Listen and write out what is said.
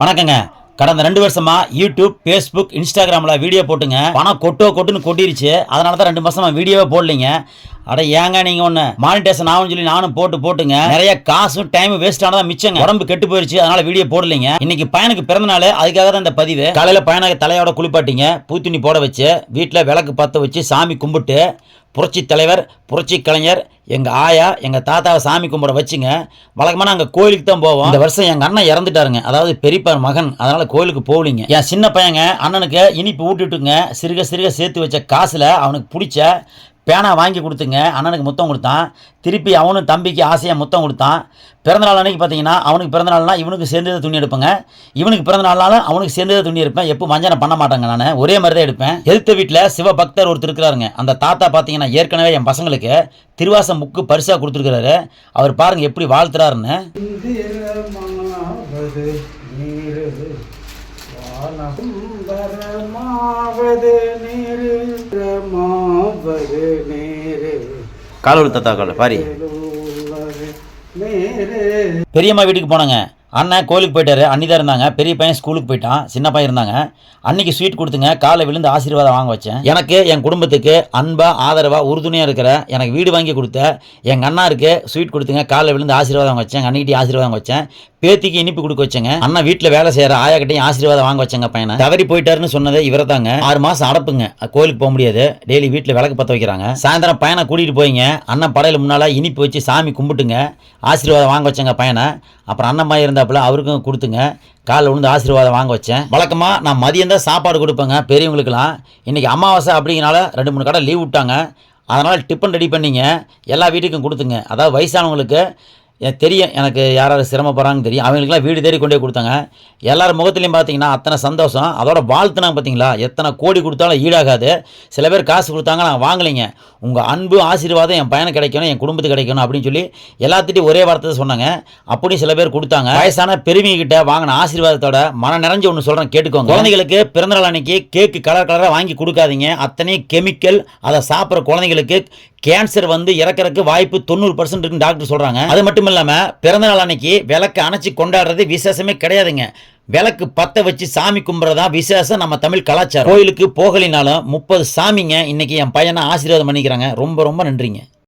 வணக்கங்க. கடந்த 2 வருஷமா யூடியூப், ஃபேஸ்புக், இன்ஸ்டாகிராமில் வீடியோ போட்டுங்க பணம் கொட்டுன்னு கொட்டிருச்சு. அதனால தான் 2 மாசமா வீடியோவே போடலைங்க. அட ஏங்க நீங்கள் ஒன்று மானிட்டேஷன் ஆகும்னு சொல்லி நானும் போட்டுங்க நிறைய காசும் டைம் வேஸ்ட் ஆனதா மிச்சங்க. உடம்பு கெட்டு போயிருச்சு, அதனால வீடியோ போடலைங்க. இன்னைக்கு பையனுக்கு பிறந்த நாள், அதுக்காக தான் இந்த பதிவு. காலையில் பையனை தலையோட குளிப்பாட்டிங்க, பூத்துணி போட வச்சு, வீட்டில் விளக்கு பற்ற வச்சு சாமி கும்பிட்டு, புரட்சி தலைவர், புரட்சி கலைஞர், எங்கள் ஆயா, எங்கள் தாத்தாவை சாமி கும்பிட வச்சுங்க. வழக்கமாக நாங்கள் கோயிலுக்கு தான் போவோம். இந்த வருஷம் எங்கள் அண்ணன் இறந்துட்டாருங்க, அதாவது பெரியப்பா மகன். அதனால் கோயிலுக்கு போகலிங்க. என் சின்ன பையங்க அண்ணனுக்கு இனிப்பு ஊட்டிட்டுங்க சிறுக சேர்த்து வச்ச காசில் அவனுக்கு பிடிச்ச பேனா வாங்கி கொடுத்துங்க. அண்ணனுக்கு முத்தம் கொடுத்தான். திருப்பி அவனும் தம்பிக்கு ஆசையாக முத்தம் கொடுத்தான். பிறந்தநாள் அன்னைக்கு பார்த்தீங்கன்னா அவனுக்கு பிறந்தநாள்னா இவனுக்கு சேர்ந்ததை துணி எடுப்பேங்க, இவனுக்கு பிறந்தநாள்னாலும் அவனுக்கு சேர்ந்ததை துணி எடுப்பேன். எப்போ மஞ்சனை பண்ண மாட்டாங்க, நான் ஒரே மாதிரி தான் எடுப்பேன். எதிர்த்த வீட்டில் சிவபக்தர் ஒருத்தர் இருக்கிறாருங்க. அந்த தாத்தா பார்த்தீங்கன்னா ஏற்கனவே என் பசங்களுக்கு திருவாசம் புக்கு பரிசாக கொடுத்துருக்கிறாரு. அவர் பாருங்க எப்படி வாழ்த்துறாருன்னு. காலூர் தாத்தா கால பாரி பெரியம்மா வீட்டுக்கு போனாங்க. அண்ணன் கோயிலுக்கு போயிட்டாரு, அண்ணி தான் இருந்தாங்க. பெரிய பையன் ஸ்கூலுக்கு போயிட்டான், சின்ன பையன் இருந்தாங்க. அன்னைக்கு ஸ்வீட் கொடுத்துங்க, காலை விழுந்து ஆசீர்வாதம் வாங்க வச்சேன். எனக்கு என் குடும்பத்துக்கு அன்பா ஆதரவா உறுதுணையாக இருக்கிற, எனக்கு வீடு வாங்கி கொடுத்த எங்கள் அண்ணாருக்கு ஸ்வீட் கொடுத்துங்க, காலை விழுந்து ஆசீர்வாதம் வாங்க வச்சேன். அன்னைக்கிட்டே ஆசீர்வாதம் வச்சேன். பேத்திக்கு இனிப்பு கொடுக்க வச்சேங்க. அண்ணா வீட்டில் வேலை செய்கிற ஆயாக்கிட்டையும் ஆசீர்வாதம் வாங்க வச்சேங்க. பையனை தவறி போயிட்டாருன்னு சொன்னது இவரை தாங்க. 6 மாதம் அடப்புங்க, கோயிலுக்கு போக முடியாது. டெய்லி வீட்டில் விளக்கு பற்ற வைக்கிறாங்க. சாயந்தரம் பையனை கூட்டிகிட்டு போயிங்க. அண்ணன் படையில் முன்னால் இனிப்பு வச்சு சாமி கும்பிட்டுங்க ஆசீர்வாதம் வாங்க வச்சேங்க பையனை. அப்புறம் அண்ணம்மா இருந்தாப்புல அவருக்கும் கொடுத்துங்க, காலில் விழுந்து ஆசீர்வாதம் வாங்க வச்சேன். வழக்கமாக நான் மதியம் தான் சாப்பாடு கொடுப்பேங்க பெரியவங்களுக்கெல்லாம். இன்றைக்கி அமாவாசை அப்படிங்கனால 2-3 கடை லீவ் விட்டாங்க. அதனால் டிஃபன் ரெடி பண்ணிங்க எல்லா வீட்டுக்கும் கொடுத்துங்க. அதாவது வயசானவங்களுக்கு தெரியும், எனக்கு யார் சிரமப்படுறாங்கன்னு தெரியும். அவங்களுக்குலாம் வீடு தேடி கொண்டே கொடுத்தாங்க. எல்லாரும் முகத்துலையும் பார்த்தீங்கன்னா அத்தனை சந்தோஷம். அதோட வாழ்த்துனாங்க பார்த்தீங்களா, எத்தனை கோடி கொடுத்தாலும் ஈடாகாது. சில பேர் காசு கொடுத்தாங்க, நான் வாங்கலைங்க. உங்கள் அன்பு ஆசீர்வாதம் என் பையனுக்கு கிடைக்கணும், என் குடும்பத்துக்கு கிடைக்கணும் அப்படின்னு சொல்லி எல்லாத்திட்டையும் ஒரே வார்த்தை சொன்னாங்க. அப்படியும் சில பேர் கொடுத்தாங்க. வயசான பெருமைங்க கிட்ட வாங்கின ஆசீர்வாதத்தோட மன நிறைஞ்சு ஒன்று சொல்கிறேன், கேட்டுக்கோங்க. குழந்தைகளுக்கு பிறந்தநாள் அன்னைக்கு கேக்கு கலராக வாங்கி கொடுக்காதீங்க. அத்தனையும் கெமிக்கல். அதை சாப்பிட்ற குழந்தைங்களுக்கு கேன்சர் வந்து இறக்கிறதுக்கு வாய்ப்பு 90% இருக்குன்னு டாக்டர் சொல்கிறாங்க. அது மட்டும் இல்லாமல் பிறந்தநாள் அன்னைக்கு விளக்கு அணைச்சி கொண்டாடுறது விசேஷமே கிடையாதுங்க. விளக்கு பற்ற வச்சு சாமி கும்பிட்றதா விசேஷம் நம்ம தமிழ் கலாச்சாரம். கோயிலுக்கு போகலினாலும் 30 சாமிங்க இன்னைக்கு என் பையனை ஆசீர்வாதம் பண்ணிக்கிறாங்க. ரொம்ப ரொம்ப நன்றிங்க.